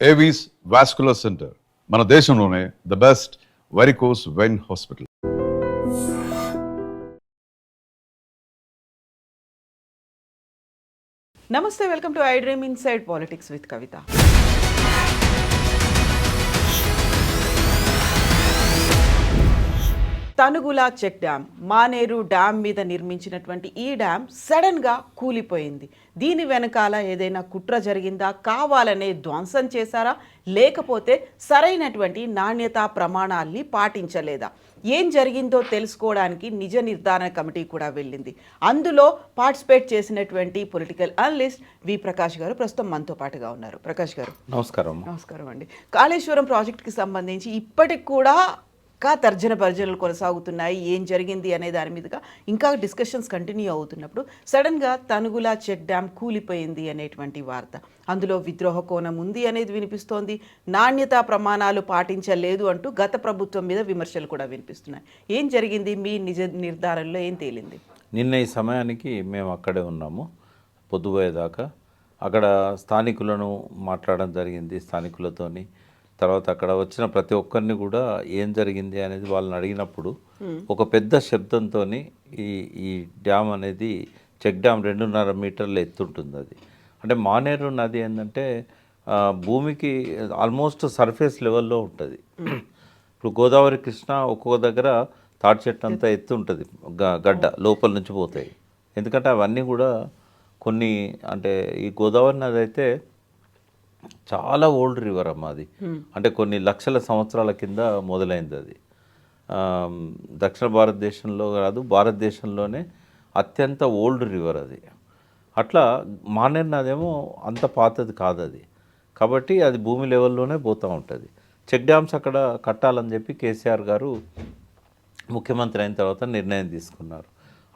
Avis vascular center మన దేశంలోనే the best varicose vein hospital. నమస్తే, welcome to iDream inside politics with Kavitha. Tanugula check dam, Maneru dam మీద నిర్మించినటువంటి ఈ డ్యామ్ సడన్గా కూలిపోయింది. దీని వెనకాల ఏదైనా కుట్ర జరిగిందా, కావాలనే ధ్వంసం చేశారా, లేకపోతే సరైనటువంటి నాణ్యతా ప్రమాణాల్ని పాటించలేదా? ఏం జరిగిందో తెలుసుకోవడానికి నిజ నిర్ధారణ కమిటీ కూడా వెళ్ళింది. అందులో పార్టిసిపేట్ చేసినటువంటి పొలిటికల్ అనలిస్ట్ వి ప్రకాష్ గారు ప్రస్తుతం మనతో పాటుగా ఉన్నారు. ప్రకాష్ గారు నమస్కారం. నమస్కారం అండి. కాళేశ్వరం ప్రాజెక్టుకి సంబంధించి ఇప్పటికి కూడా తర్జన భర్జనలు కొనసాగుతున్నాయి. ఏం జరిగింది అనే దాని మీదుగా ఇంకా డిస్కషన్స్ కంటిన్యూ అవుతున్నప్పుడు సడన్గా తనుగుల చెక్ డ్యామ్ కూలిపోయింది అనేటువంటి వార్త, అందులో విద్రోహ కోణం ఉంది అనేది వినిపిస్తోంది. నాణ్యతా ప్రమాణాలు పాటించలేదు అంటూ గత ప్రభుత్వం మీద విమర్శలు కూడా వినిపిస్తున్నాయి. ఏం జరిగింది? మీ నిజ నిర్ధారణలో ఏం తేలింది? నిన్న ఈ సమయానికి మేము అక్కడే ఉన్నాము, పొద్దుపోయేదాకా. అక్కడ స్థానికులను మాట్లాడడం జరిగింది, స్థానికులతోని. తర్వాత అక్కడ వచ్చిన ప్రతి ఒక్కరిని కూడా ఏం జరిగింది అనేది వాళ్ళని అడిగినప్పుడు ఒక పెద్ద శబ్దంతో ఈ డ్యామ్ అనేది చెక్ డ్యామ్ 2.5 మీటర్ల ఎత్తుంటుంది. అది అంటే మానేరు నది ఏంటంటే భూమికి ఆల్మోస్ట్ సర్ఫేస్ లెవెల్లో ఉంటుంది. ఇప్పుడు గోదావరి కృష్ణ ఒక్కొక్క దగ్గర తాటి చెట్టు అంతా ఎత్తు ఉంటుంది, గడ్డ లోపల నుంచి పోతాయి. ఎందుకంటే అవన్నీ కూడా కొన్ని అంటే ఈ గోదావరి నది అయితే చాలా ఓల్డ్ రివర్ అమ్మ. అది అంటే కొన్ని లక్షల సంవత్సరాల కింద మొదలైంది. అది దక్షిణ భారతదేశంలో కాదు, భారతదేశంలోనే అత్యంత ఓల్డ్ రివర్ అది. అట్లా మానేరు నదేమో అంత పాతది కాదు అది, కాబట్టి అది భూమి లెవెల్లోనే పోతూ ఉంటుంది. చెక్ డ్యామ్స్ అక్కడ కట్టాలని చెప్పి కేసీఆర్ గారు ముఖ్యమంత్రి అయిన తర్వాత నిర్ణయం తీసుకున్నారు.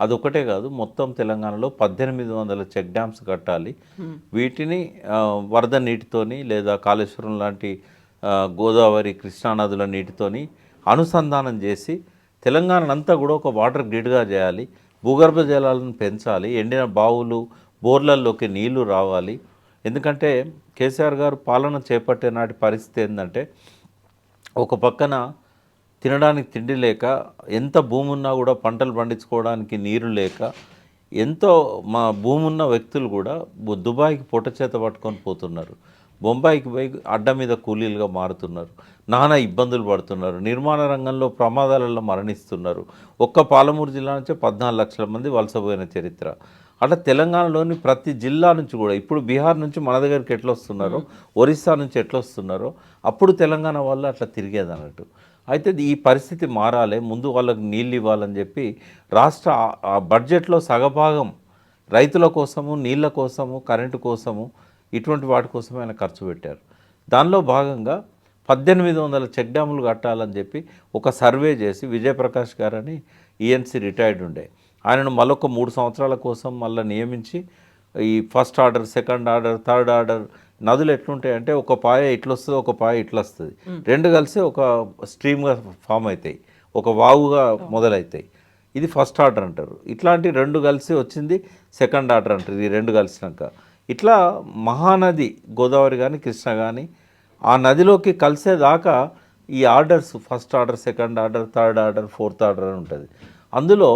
అదొకటే కాదు, మొత్తం తెలంగాణలో 1800 చెక్ డ్యామ్స్ కట్టాలి. వీటిని వరద నీటితోని లేదా కాళేశ్వరం లాంటి గోదావరి కృష్ణానదుల నీటితోని అనుసంధానం చేసి తెలంగాణనంతా కూడా ఒక వాటర్ గ్రిడ్గా చేయాలి. భూగర్భ జలాలను పెంచాలి, ఎండిన బావులు బోర్లల్లోకి నీళ్లు రావాలి. ఎందుకంటే కేసీఆర్ గారు పాలన చేపట్టే నాటి పరిస్థితి ఏంటంటే ఒక పక్కన తినడానికి తిండి లేక, ఎంత భూమి ఉన్నా కూడా పంటలు పండించుకోవడానికి నీరు లేక, ఎంతో మా భూమి ఉన్న వ్యక్తులు కూడా దుబాయ్కి పొట్ట చేత పట్టుకొని పోతున్నారు, బొంబాయికి పోయి అడ్డ మీద కూలీలుగా మారుతున్నారు, నానా ఇబ్బందులు పడుతున్నారు, నిర్మాణ రంగంలో ప్రమాదాలలో మరణిస్తున్నారు. ఒక్క పాలమూరు జిల్లా నుంచే 14 లక్షల మంది వలసపోయిన చరిత్ర. అట్లా తెలంగాణలోని ప్రతి జిల్లా నుంచి కూడా, ఇప్పుడు బీహార్ నుంచి మన దగ్గరికి ఎట్లా వస్తున్నారో, ఒరిస్సా నుంచి ఎట్లా వస్తున్నారో, అప్పుడు తెలంగాణ వాళ్ళు అట్లా తిరిగేది అన్నట్టు. అయితే ఈ పరిస్థితి మారాలి, ముందు వాళ్ళకి నీళ్ళు ఇవ్వాలని చెప్పి రాష్ట్ర బడ్జెట్లో సగభాగం రైతుల కోసము, నీళ్ళ కోసము, కరెంటు కోసము, ఇటువంటి వాటి కోసమే ఆయన ఖర్చు పెట్టారు. దానిలో భాగంగా 1800 చెక్ డ్యాములు కట్టాలని చెప్పి ఒక సర్వే చేసి, విజయప్రకాష్ గారని ఈఎన్సీ రిటైర్డ్ ఉండే, ఆయనను మళ్ళొక 3 సంవత్సరాల కోసం మళ్ళీ నియమించి ఈ first order, second order, third order నదులు ఎట్లుంటాయంటే ఒక పాయ ఇట్లా వస్తుంది, ఒక పాయ ఇట్లా వస్తుంది, రెండు కలిసి ఒక స్ట్రీమ్గా ఫామ్ అవుతాయి, ఒక వాగుగా మొదలవుతాయి. ఇది ఫస్ట్ ఆర్డర్ అంటారు. ఇట్లాంటి రెండు కలిసి వచ్చింది సెకండ్ ఆర్డర్ అంటారు, ఇది రెండు కలిసినాక. ఇట్లా మహానది గోదావరి కానీ కృష్ణ కానీ ఆ నదిలోకి కలిసేదాకా ఈ orders first order, second order, third order, fourth order అని ఉంటుంది. అందులో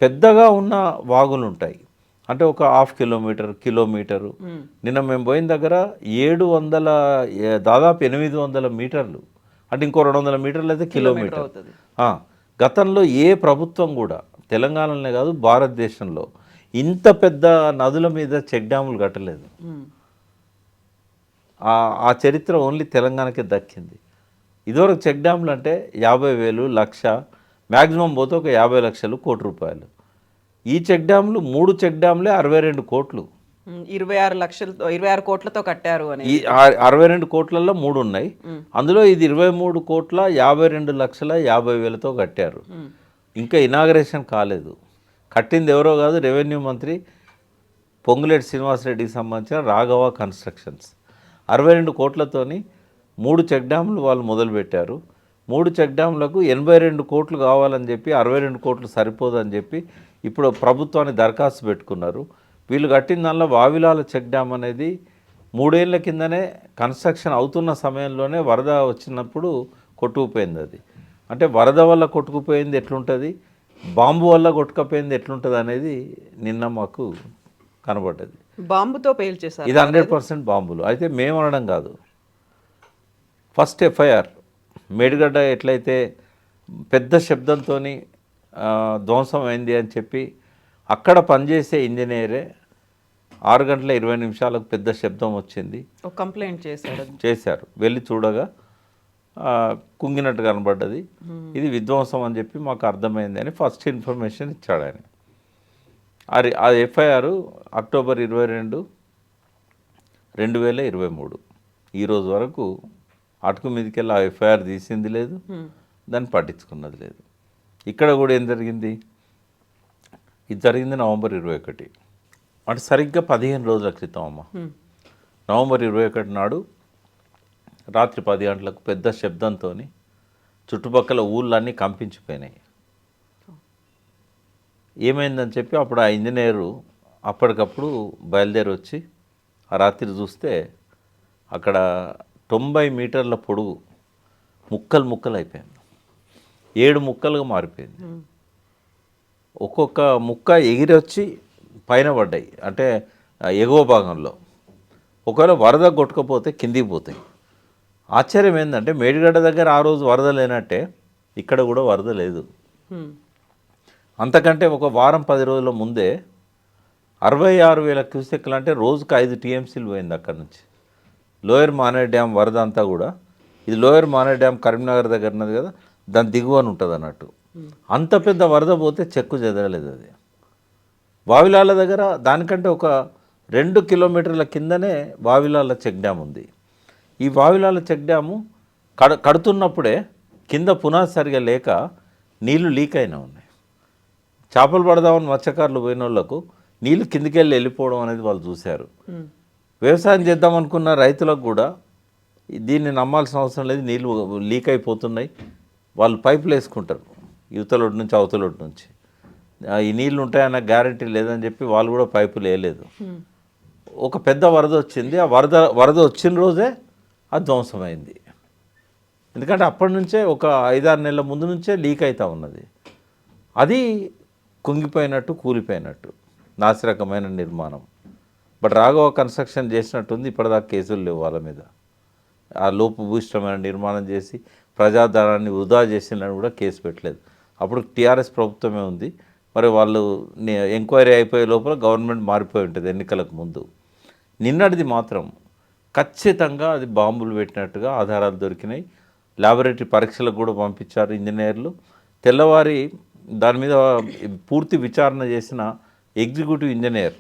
పెద్దగా ఉన్న వాగులు ఉంటాయి, అంటే ఒక 1/2 కిలోమీటరు. నిన్న మేము పోయిన దగ్గర 700 దాదాపు 800 మీటర్లు, అంటే ఇంకో 200 మీటర్లు అయితే కిలోమీటర్. గతంలో ఏ ప్రభుత్వం కూడా తెలంగాణలోనే కాదు భారతదేశంలో ఇంత పెద్ద నదుల మీద చెక్ డ్యాములు కట్టలేదు. ఆ చరిత్ర ఓన్లీ తెలంగాణకే దక్కింది. ఇదివరకు చెక్ డ్యాములు అంటే 50,000, 1,00,000, మ్యాక్సిమం పోతే ఒక 50 లక్షలు, కోటి రూపాయలు. ఈ చెక్ డ్యాములు 3 చెక్ డ్యాములే 62 కోట్లు, 26 కోట్లతో కట్టారు అని. ఈ 62 కోట్లలో 3 ఉన్నాయి. అందులో ఇది 23 కోట్ల 52 లక్షల 50 వేలతో కట్టారు. ఇంకా ఇనాగరేషన్ కాలేదు. కట్టింది ఎవరో కాదు, రెవెన్యూ మంత్రి పొంగులేటి శ్రీనివాసరెడ్డికి సంబంధించిన రాఘవ కన్స్ట్రక్షన్స్. 62 కోట్లతోని 3 చెక్ డ్యాములు వాళ్ళు మొదలుపెట్టారు. 3 చెక్ డ్యాములకు 82 కోట్లు కావాలని చెప్పి, 62 కోట్లు సరిపోదని చెప్పి ఇప్పుడు ప్రభుత్వాన్ని దరఖాస్తు పెట్టుకున్నారు. వీళ్ళు కట్టిన దానిలో వావిలాల చెక్ డ్యామ్ అనేది 3 ఏళ్ల కిందనే కన్స్ట్రక్షన్ అవుతున్న సమయంలోనే వరద వచ్చినప్పుడు కొట్టుకుపోయింది అది. అంటే వరద వల్ల కొట్టుకుపోయింది ఎట్లుంటుంది, బాంబు వల్ల కొట్టుకుపోయింది ఎట్లుంటుంది అనేది నిన్న మాకు కనబడ్డది. బాంబుతో పేల్చేశారు. ఇది 100% బాంబులు. అయితే మేము అనడం కాదు, ఫస్ట్ ఎఫ్ఐఆర్ మేడిగడ్డ ఎట్లయితే పెద్ద శబ్దంతో ధ్వంసం అయింది అని చెప్పి అక్కడ పనిచేసే ఇంజనీరే 6 గంటల 20 నిమిషాలకు పెద్ద శబ్దం వచ్చింది ఒక కంప్లైంట్ చేశారు. వెళ్ళి చూడగా కుంగినట్టు కనబడ్డది, ఇది విధ్వంసం అని చెప్పి మాకు అర్థమైంది అని ఫస్ట్ ఇన్ఫర్మేషన్ ఇచ్చాడు ఆయన. ఆ ఎఫ్ఐఆర్ అక్టోబర్ 22, 2023 ఈరోజు వరకు అటుకు మీదకెళ్ళి ఆ ఎఫ్ఐఆర్ తీసింది లేదు, దాన్ని పట్టించుకున్నది లేదు. ఇక్కడ కూడా ఏం జరిగింది, ఇది జరిగింది నవంబర్ 21, అంటే సరిగ్గా 15 రోజుల క్రితం అమ్మ. నవంబర్ 21 నాడు రాత్రి 10 గంటలకు పెద్ద శబ్దంతో చుట్టుపక్కల ఊళ్ళన్నీ కంపించిపోయినాయి. ఏమైందని చెప్పి అప్పుడు ఆ ఇంజనీరు అప్పటికప్పుడు బయలుదేరి వచ్చి ఆ రాత్రి చూస్తే అక్కడ 90 మీటర్ల పొడుగు ముక్కలు ముక్కలు అయిపోయింది, 7 ముక్కలుగా మారిపోయింది. ఒక్కొక్క ముక్క ఎగిరి వచ్చి పైన పడ్డాయి, అంటే ఎగువ భాగంలో. ఒకవేళ వరద కొట్టుకపోతే కిందికి పోతాయి. ఆశ్చర్యం ఏంటంటే మేడిగడ్డ దగ్గర ఆ రోజు వరద లేనట్టే ఇక్కడ కూడా వరద లేదు. అంతకంటే ఒక వారం 10 రోజుల ముందే 66,000 క్యూసెక్లు, అంటే రోజుకు 5 టీఎంసీలు పోయింది అక్కడ నుంచి. లోయర్ మానేర్ డ్యామ్ వరద అంతా కూడా, ఇది లోయర్ మానేర్ డ్యామ్ కరీంనగర్ దగ్గర ఉన్నది కదా, దాని దిగువన ఉంటుంది అన్నట్టు. అంత పెద్ద వరద పోతే చెక్కు చెదరలేదు అది. వావిలాల దగ్గర దానికంటే ఒక 2 కిలోమీటర్ల కిందనే వావిలాల చెక్ డ్యామ్ ఉంది. ఈ వావిలాల చెక్ డ్యాము కడుతున్నప్పుడే కింద పునాది సరిగా లేక నీళ్లు లీక్ అయినా ఉన్నాయి. చేపలు పడదామని మత్స్యకారులు పోయిన వాళ్ళకు నీళ్ళు కిందికెళ్ళి వెళ్ళిపోవడం అనేది వాళ్ళు చూశారు. వ్యవసాయం చేద్దాం అనుకున్న రైతులకు కూడా దీన్ని నమ్మాల్సిన అవసరం లేదు, నీళ్ళు లీక్ అయిపోతున్నాయి. వాళ్ళు పైపులు వేసుకుంటారు యువతలోటి నుంచి అవతలోటి నుంచి, ఈ నీళ్ళు ఉంటాయన్న గ్యారంటీ లేదని చెప్పి వాళ్ళు కూడా పైపులు వేయలేదు. ఒక పెద్ద వరద వచ్చింది, ఆ వరద వచ్చిన రోజే అది ధ్వంసమైంది. ఎందుకంటే అప్పటి నుంచే ఒక 5-6 నెలల ముందు నుంచే లీక్ అవుతూ ఉన్నది. అది కుంగిపోయినట్టు కూలిపోయినట్టు నాసిరకమైన నిర్మాణం. బట్ రాఘవ కన్స్ట్రక్షన్ చేసినట్టుంది, ఇప్పటిదాకా కేసులు లేవు వాళ్ళ మీద. ఆ లోపభూయిష్టమైన నిర్మాణం చేసి ప్రజాధనాన్ని వృధా చేసినని కూడా కేసు పెట్టలేదు. అప్పుడు టీఆర్ఎస్ ప్రభుత్వమే ఉంది. మరి వాళ్ళు ఎంక్వైరీ అయిపోయే లోపల గవర్నమెంట్ మారిపోయి ఉంటుంది ఎన్నికలకు ముందు. నిన్నటిది మాత్రం ఖచ్చితంగా అది బాంబులు పెట్టినట్టుగా ఆధారాలు దొరికినాయి. ల్యాబొరేటరీ పరీక్షలకు కూడా పంపించారు ఇంజనీర్లు. తెల్లవారి దాని మీద పూర్తి విచారణ చేసిన ఎగ్జిక్యూటివ్ ఇంజనీర్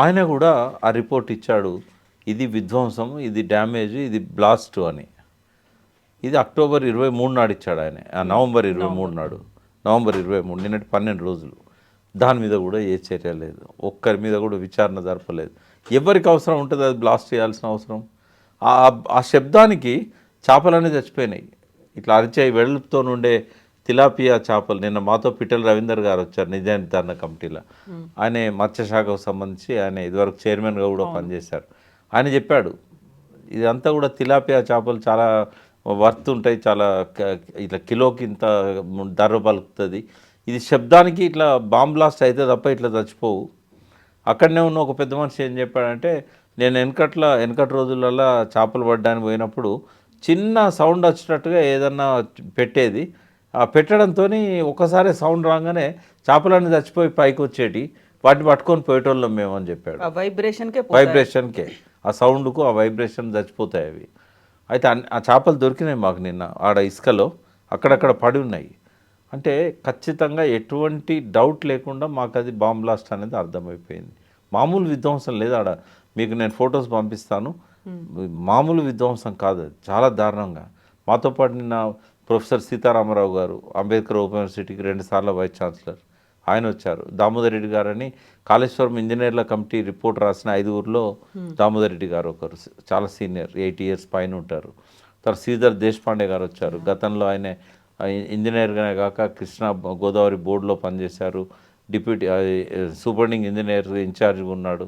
ఆయన కూడా ఆ రిపోర్ట్ ఇచ్చాడు, ఇది విధ్వంసం, ఇది డ్యామేజ్, ఇది బ్లాస్ట్ అని. ఇది అక్టోబర్ 23 నాడు ఇచ్చాడు ఆయన, నవంబర్ 23 నాడు. నవంబర్ 23, నిన్నటి 12 రోజులు. దాని మీద కూడా ఏ చర్య లేదు, ఒక్కరి మీద కూడా విచారణ జరపలేదు. ఎవరికి అవసరం ఉంటుంది అది బ్లాస్ట్ చేయాల్సిన అవసరం? ఆ శబ్దానికి చేపలన్నీ చచ్చిపోయినాయి. ఇట్లా అరిచే వెడల్పుతో ఉండే తిలాపియా చేపలు. నిన్న మాతో పిట్టల రవీందర్ గారు వచ్చారు, నిజాం నిర్ధారణ కమిటీలో. ఆయన మత్స్యశాఖకు సంబంధించి ఆయన ఇదివరకు చైర్మన్గా కూడా పనిచేశారు. ఆయన చెప్పాడు ఇదంతా కూడా తిలాపియా చేపలు చాలా వర్త్ ఉంటాయి, చాలా ఇట్లా కిలోకి ఇంత ధర పలుకుతుంది. ఇది శబ్దానికి ఇట్లా బాంబ్ బ్లాస్ట్ అయితే తప్ప ఇట్లా చచ్చిపోవు. అక్కడనే ఉన్న ఒక పెద్ద మనిషి ఏం చెప్పాడంటే, నేను వెనకటి రోజులలో చేపలు పడ్డానికి పోయినప్పుడు చిన్న సౌండ్ వచ్చేటట్టుగా ఏదన్నా పెట్టేది, పెట్టడంతో ఒకసారి సౌండ్ రాగానే చేపలన్నీ చచ్చిపోయి పైకి వచ్చేటి, వాటిని పట్టుకొని పోయేటోళ్ళం మేము అని చెప్పాడు. వైబ్రేషన్కే, ఆ సౌండ్కు ఆ వైబ్రేషన్ చచ్చిపోతాయి అవి. అయితే ఆ చేపలు దొరికినాయి మాకు నిన్న ఆడ ఇసుకలో, అక్కడక్కడ పడి ఉన్నాయి. అంటే ఖచ్చితంగా ఎటువంటి డౌట్ లేకుండా మాకు అది బాంబ్ బ్లాస్ట్ అనేది అర్థమైపోయింది. మామూలు విధ్వంసం లేదు ఆడ, మీకు నేను ఫొటోస్ పంపిస్తాను. మామూలు విధ్వంసం కాదు, అది చాలా దారుణంగా. మాతో పాటు నిన్న ప్రొఫెసర్ సీతారామరావు గారు, అంబేద్కర్ ఓపెన్ యూనివర్సిటీకి 2 సార్లు వైస్ ఛాన్సలర్, ఆయన వచ్చారు. దామోదర్ రెడ్డి గారని కాళేశ్వరం ఇంజనీర్ల కమిటీ రిపోర్ట్ రాసిన 5గురిలో దామోదర్ రెడ్డి గారు ఒకరు, చాలా సీనియర్, 80 years పైన ఉంటారు. తర్వాత శ్రీధర్ దేశపాండే గారు వచ్చారు. గతంలో ఆయన ఇంజనీర్గానే కాక కృష్ణా గోదావరి బోర్డులో పనిచేశారు, డిప్యూటీ సూపరింటెండింగ్ ఇంజనీర్ ఇన్ఛార్జ్గా ఉన్నాడు.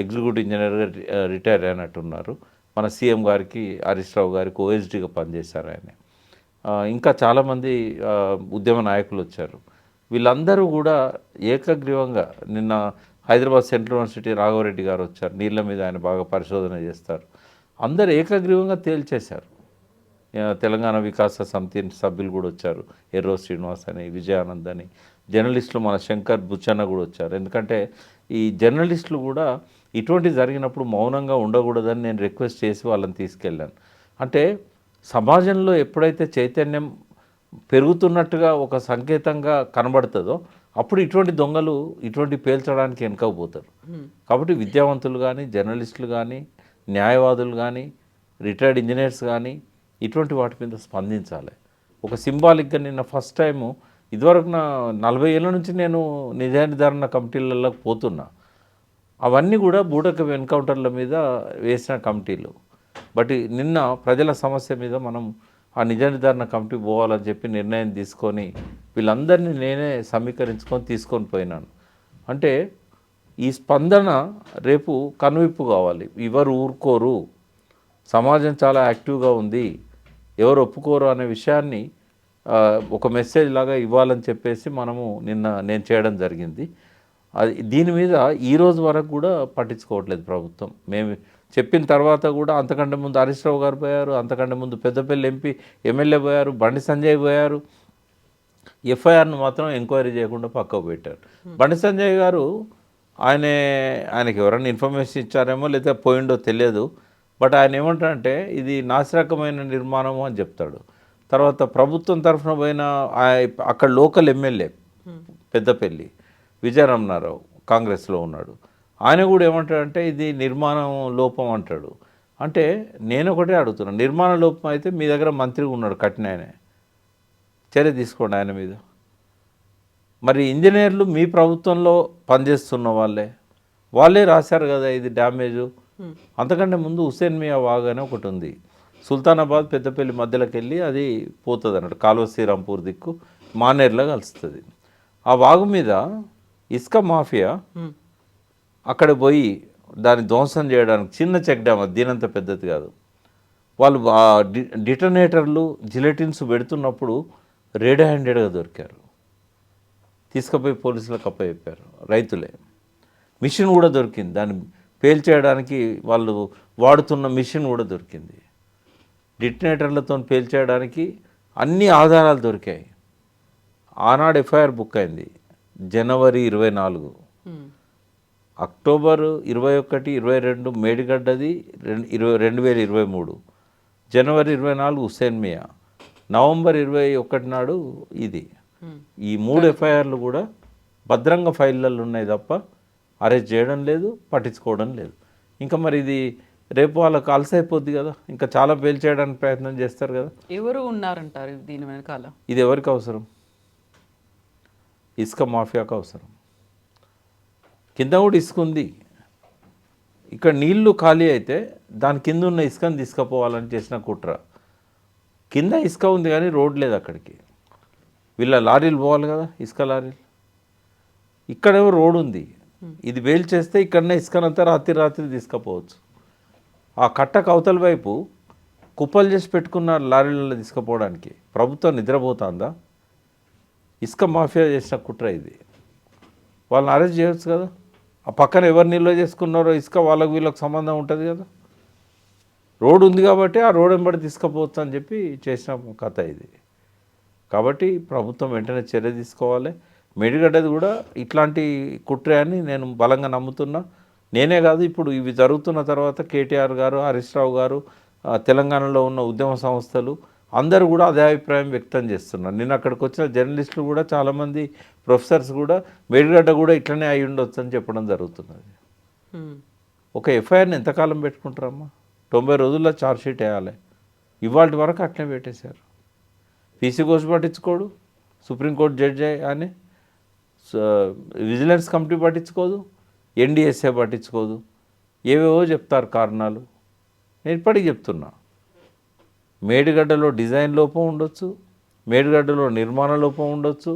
ఎగ్జిక్యూటివ్ ఇంజనీర్గా రిటైర్ అయినట్టున్నారు. మన సీఎం గారికి హరీష్ రావు గారికి ఓఎస్డీగా పనిచేశారు ఆయన. ఇంకా చాలామంది ఉద్యమ నాయకులు వచ్చారు. వీళ్ళందరూ కూడా ఏకగ్రీవంగా నిన్న హైదరాబాద్ సెంట్రల్ యూనివర్సిటీ రాఘవరెడ్డి గారు వచ్చారు. నీళ్ళ మీద ఆయన బాగా పరిశోధన చేస్తారు. అందరూ ఏకగ్రీవంగా తేల్చేశారు. తెలంగాణ వికాస సమితి సభ్యులు కూడా వచ్చారు. ఎర్రో శ్రీనివాస్ అని, విజయానంద్ అని, జర్నలిస్టులు మన శంకర్ బుచ్చన్న కూడా వచ్చారు. ఎందుకంటే ఈ జర్నలిస్టులు కూడా ఇటువంటి జరిగినప్పుడు మౌనంగా ఉండకూడదని నేను రిక్వెస్ట్ చేసి వాళ్ళని తీసుకెళ్ళాను. అంటే సమాజంలో ఎప్పుడైతే చైతన్యం పెరుగుతున్నట్టుగా ఒక సంకేతంగా కనబడుతుందో అప్పుడు ఇటువంటి దొంగలు ఇటువంటి పేల్చడానికి వెనకపోతారు. కాబట్టి విద్యావంతులు కానీ, జర్నలిస్టులు కానీ, న్యాయవాదులు కానీ, రిటైర్డ్ ఇంజనీర్స్ కానీ ఇటువంటి వాటి మీద స్పందించాలి. ఒక సింబాలిక్గా నిన్న ఫస్ట్ టైము ఇదివరకు 40 ఏళ్ళ నుంచి నేను నిజ నిర్ధారణ కమిటీలలోకి పోతున్నా. అవన్నీ కూడా బూటకపు ఎన్కౌంటర్ల మీద వేసిన కమిటీలు. బట్ నిన్న ప్రజల సమస్య మీద మనం ఆ నిజ నిర్ధారణ కమిటీ పోవాలని చెప్పి నిర్ణయం తీసుకొని వీళ్ళందరినీ నేనే సమీకరించుకొని తీసుకొని పోయినాను. అంటే ఈ స్పందన రేపు కనువిప్పు కావాలి. ఎవరు ఊరుకోరు, సమాజం చాలా యాక్టివ్గా ఉంది, ఎవరు ఒప్పుకోరు అనే విషయాన్ని ఒక మెసేజ్ లాగా ఇవ్వాలని చెప్పేసి నేను చేయడం జరిగింది. అది దీని మీద ఈరోజు వరకు కూడా పట్టించుకోవట్లేదు ప్రభుత్వం. మేము చెప్పిన తర్వాత కూడా అంతకంటే ముందు హరీష్ రావు గారు పోయారు, అంతకంటే ముందు పెద్దపల్లి ఎమ్మెల్యే పోయారు, బండి సంజయ్ పోయారు. ఎఫ్ఐఆర్ను మాత్రం ఎంక్వైరీ చేయకుండా పక్కకు పెట్టారు. బండి సంజయ్ గారు ఆయనకి ఎవరైనా ఇన్ఫర్మేషన్ ఇచ్చారేమో లేదా పోయిండో తెలియదు. బట్ ఆయన ఏమంటారంటే ఇది నాసిరకమైన నిర్మాణము అని చెప్తాడు. తర్వాత ప్రభుత్వం తరఫున పోయిన అక్కడ లోకల్ ఎమ్మెల్యే పెద్దపల్లి విజయరమణారావు కాంగ్రెస్లో ఉన్నాడు. ఆయన కూడా ఏమంటాడంటే ఇది నిర్మాణం లోపం అంటాడు. అంటే నేను ఒకటే అడుగుతున్నాను, నిర్మాణ లోపం అయితే మీ దగ్గర మంత్రి ఉన్నాడు కట్టిన ఆయనే, చర్య తీసుకోండి ఆయన మీద. మరి ఇంజనీర్లు మీ ప్రభుత్వంలో పనిచేస్తున్న వాళ్ళే రాశారు కదా ఇది డ్యామేజు. అంతకంటే ముందు హుసేన్ మియా వాగ్ అని ఒకటి ఉంది, సుల్తానాబాద్ పెద్దపల్లి మధ్యలోకి వెళ్ళి అది పోతుంది అన్నట్టు, కాలువ శ్రీరాంపూర్ దిక్కు మానేర్లో కలుస్తుంది. ఆ వాగు మీద ఇసుక మాఫియా అక్కడ పోయి దాన్ని ధ్వంసం చేయడానికి చిన్న చెక్ డ్యామ్, అది దీనంత పెద్దది కాదు, వాళ్ళు డిటనేటర్లు జిలెటిన్స్ పెడుతున్నప్పుడు రెడ్ హ్యాండెడ్గా దొరికారు. తీసుకుపోయి పోలీసులకు అప్పచెప్పారు రైతులే. మిషన్ కూడా దొరికింది, దాన్ని పేల్చేయడానికి వాళ్ళు వాడుతున్న మిషన్ కూడా దొరికింది. డిటనేటర్లతో పేల్చేయడానికి అన్ని ఆధారాలు దొరికాయి. ఆనాడు ఎఫ్ఐఆర్ బుక్ అయింది జనవరి 24, అక్టోబర్ 21, 22 మేడిగడ్డది 2023, జనవరి 24 హుసేన్ మియా, నవంబర్ 21 నాడు ఇది. ఈ 3 ఎఫ్ఐఆర్లు కూడా భద్రంగా ఫైళ్ళల్లో ఉన్నాయి తప్ప అరెస్ట్ చేయడం లేదు, పట్టించుకోవడం లేదు. ఇంకా మరి ఇది రేపు వాళ్ళకి అలసైపోద్ది కదా, ఇంకా చాలా పేల్చేయడానికి ప్రయత్నం చేస్తారు కదా. ఎవరు ఉన్నారంటారు దీని వెనకాల? ఇది ఎవరికి అవసరం? ఇసుక మాఫియాకు అవసరం. కింద కూడా ఇసుక ఉంది, ఇక్కడ నీళ్లు ఖాళీ అయితే దాని కింద ఉన్న ఇసుకని తీసుకుపోవాలని చేసిన కుట్ర. కింద ఇసుక ఉంది కానీ రోడ్ లేదు అక్కడికి, వీళ్ళ లారీలు పోవాలి కదా, ఇసుక లారీలు. ఇక్కడేమో రోడ్ ఉంది, ఇది వేలు చేస్తే ఇక్కడనే ఇసుకనంతా రాత్రి తీసుకుపోవచ్చు. ఆ కట్టకు అవతల వైపు కుప్పలు చేసి పెట్టుకున్న లారీలలో తీసుకుపోవడానికి ప్రభుత్వం నిద్రపోతుందా? ఇసుక మాఫియా చేసిన కుట్ర ఇది. వాళ్ళని అరెస్ట్ చేయవచ్చు కదా. ఆ పక్కన ఎవరు నిల్వ చేసుకున్నారో ఇసుక వాళ్ళకు వీళ్ళకి సంబంధం ఉంటుంది కదా. రోడ్ ఉంది కాబట్టి ఆ రోడ్ వెంబడి తీసుకుపోవచ్చు అని చెప్పి చేసిన కథ ఇది. కాబట్టి ప్రభుత్వం వెంటనే చర్య తీసుకోవాలి. మేడిగడ్డది కూడా ఇట్లాంటి కుట్రే అని నేను బలంగా నమ్ముతున్నా. నేనే కాదు, ఇప్పుడు ఇవి జరుగుతున్న తర్వాత కేటీఆర్ గారు, హరీష్ రావు గారు, తెలంగాణలో ఉన్న ఉద్యమ సంస్థలు అందరూ కూడా అదే అభిప్రాయం వ్యక్తం చేస్తున్నారు. నిన్న అక్కడికి వచ్చిన జర్నలిస్టులు కూడా చాలామంది ప్రొఫెసర్స్ కూడా మేడిగడ్డ కూడా ఇట్లనే అయి ఉండొచ్చు అని చెప్పడం జరుగుతున్నది. ఒక ఎఫ్ఐఆర్ని ఎంతకాలం పెట్టుకుంటారమ్మా? 90 రోజుల్లో ఛార్జ్షీట్ వేయాలి. ఇవాళ వరకు అట్లనే పెట్టేశారు. పీసీ ఘోష్ పట్టించుకోడు, సుప్రీంకోర్టు జడ్జి అని, విజిలెన్స్ కమిటీ పట్టించుకోదు, ఎన్డీఎస్ఏ పట్టించుకోదు, ఏవేవో చెప్తారు కారణాలు. నేను ఇప్పటికీ చెప్తున్నా, మేడిగడ్డలో డిజైన్ లోపం ఉండొచ్చు, మేడిగడ్డలో నిర్మాణ లోపం ఉండొచ్చు,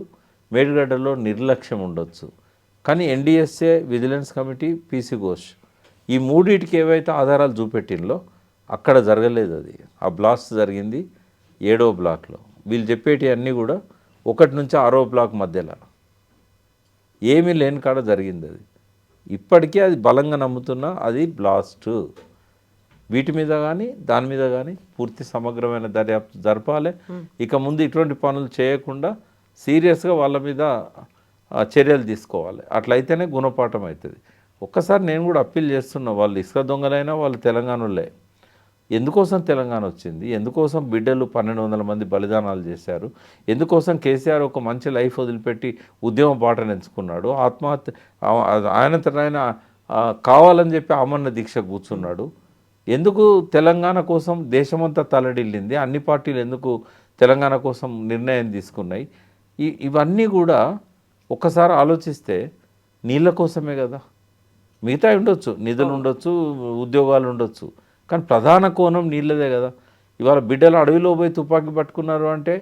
మేడిగడ్డలో నిర్లక్ష్యం ఉండొచ్చు. కానీ NDSA, vigilance committee, PC Ghosh ఈ మూడింటికి ఏవైతే ఆధారాలు చూపెట్టినలో అక్కడ జరగలేదు. అది ఆ బ్లాస్ట్ జరిగింది 7వ బ్లాక్లో. వీళ్ళు చెప్పేటి అన్నీ కూడా 1 నుంచి 6వ బ్లాక్ మధ్యలో ఏమీ లేని కాడ జరిగింది. అది ఇప్పటికీ అది బలంగా నమ్ముతున్నా అది బ్లాస్ట్. వీటి మీద కానీ దాని మీద కానీ పూర్తి సమగ్రమైన దర్యాప్తు జరపాలి. ఇక ముందు ఇటువంటి పనులు చేయకుండా సీరియస్గా వాళ్ళ మీద చర్యలు తీసుకోవాలి. అట్లయితేనే గుణపాఠం అవుతుంది. ఒక్కసారి నేను కూడా అప్పీల్ చేస్తున్నా, వాళ్ళు ఇసుక దొంగలైనా వాళ్ళు తెలంగాణలో. ఎందుకోసం తెలంగాణ వచ్చింది? ఎందుకోసం బిడ్డలు 1200 మంది బలిదానాలు చేశారు? ఎందుకోసం కేసీఆర్ ఒక మంచి లైఫ్ వదిలిపెట్టి ఉద్యమ బాటను ఎంచుకున్నాడు? ఆత్మహత్య ఆయన కావాలని చెప్పి అమరణ దీక్ష కూర్చున్నాడు. ఎందుకు తెలంగాణ కోసం దేశమంతా తలడిల్లింది? అన్ని పార్టీలు ఎందుకు తెలంగాణ కోసం నిర్ణయం తీసుకున్నాయి? ఇవన్నీ కూడా ఒక్కసారి ఆలోచిస్తే నీళ్ళ కోసమే కదా. మిగతా ఉండొచ్చు, నిధులు ఉండొచ్చు, ఉద్యోగాలు ఉండొచ్చు, కానీ ప్రధాన కోణం నీళ్ళదే కదా. ఇవాళ బిడ్డలు అడవిలో పోయి తుపాకీ పట్టుకున్నారు అంటే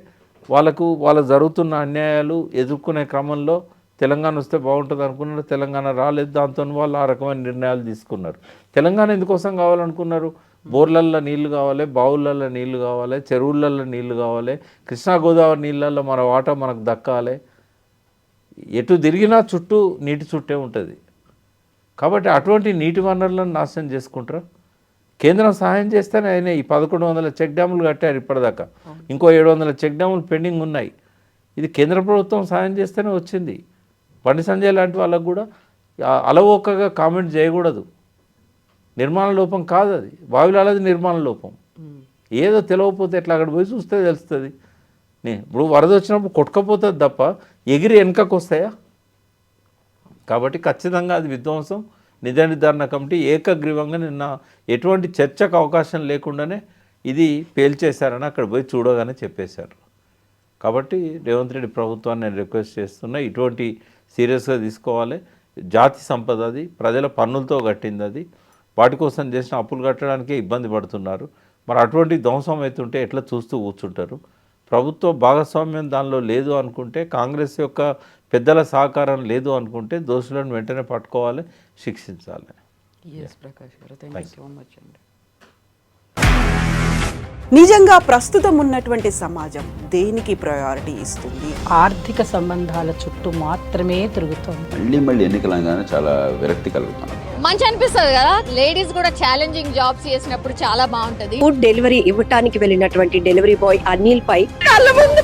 వాళ్ళకు జరుగుతున్న అన్యాయాలు ఎదుర్కొనే క్రమంలో తెలంగాణ వస్తే బాగుంటుంది అనుకున్నారు. తెలంగాణ రాలేదు. దాంతో వాళ్ళు ఆ రకమైన నిర్ణయాలు తీసుకున్నారు. తెలంగాణ ఎందుకోసం కావాలనుకున్నారు? బోర్లల్లో నీళ్లు కావాలి, బావులల్లో నీళ్లు కావాలి, చెరువులల్లో నీళ్లు కావాలి, కృష్ణా గోదావరి నీళ్ళల్లో మన వాటా మనకు దక్కాలి. ఎటు తిరిగినా చుట్టూ నీటి చుట్టే ఉంటుంది. కాబట్టి అటువంటి నీటి వనరులను నాశనం చేసుకుంటారా? కేంద్రం సహాయం చేస్తేనే ఆయన ఈ 1100 చెక్ డ్యాములు కట్టారు ఇప్పటిదాకా. ఇంకో 700 చెక్ డ్యాములు పెండింగ్ ఉన్నాయి. ఇది కేంద్ర ప్రభుత్వం సహాయం చేస్తేనే వచ్చింది. బండి సంజయ్ లాంటి వాళ్ళకు కూడా అలవోకగా కామెంట్ చేయకూడదు. నిర్మాణ లోపం కాదు అది, బావిలాలది నిర్మాణ లోపం. ఏదో తెలియకపోతే ఎట్లా అక్కడ పోయి చూస్తే తెలుస్తుంది. ఇప్పుడు వరద వచ్చినప్పుడు కొట్టుకపోతుంది తప్ప ఎగిరి వెనకకు వస్తాయా? కాబట్టి ఖచ్చితంగా అది విధ్వంసం. నిజ నిర్ధారణ కమిటీ ఏకగ్రీవంగా నిన్న ఎటువంటి చర్చకు అవకాశం లేకుండానే ఇది పేల్చేశారని అక్కడ పోయి చూడగానే చెప్పేశారు. కాబట్టి రేవంత్ రెడ్డి ప్రభుత్వాన్ని నేను రిక్వెస్ట్ చేస్తున్నా, ఇటువంటి సీరియస్గా తీసుకోవాలి. జాతి సంపద అది, ప్రజల పన్నులతో కట్టింది అది. వాటి కోసం చేసిన అప్పులు కట్టడానికే ఇబ్బంది పడుతున్నారు. మరి అటువంటి ధ్వంసం అవుతుంటే ఎట్లా చూస్తూ కూర్చుంటారు? ప్రభుత్వ భాగస్వామ్యం దానిలో లేదు అనుకుంటే, కాంగ్రెస్ యొక్క పెద్దల సహకారం లేదు అనుకుంటే దోషులను వెంటనే పట్టుకోవాలి, శిక్షించాలి. ప్రకాష్ గారు, థ్యాంక్ యూ సో మచ్ అండి. నిజంగా ప్రస్తుతం ఉన్నటువంటి సమాజం దేనికి ప్రయారిటీ ఇస్తుంది? ఆర్థిక సంబంధాల చుట్టూ మాత్రమే తిరుగుతుంది. మళ్ళీ ఎన్నికలంగానే చాలా విరక్తి కలుగుతాను. మంచి అనిపిస్తుంది కదా, లేడీస్ కూడా ఛాలెంజింగ్ జాబ్స్ చేసినప్పుడు చాలా బాగుంటది. ఫుడ్ డెలివరీ ఇవ్వటానికి వెళ్ళినటువంటి డెలివరీ బాయ్ అనిల్ పై కళ్ళ ముందు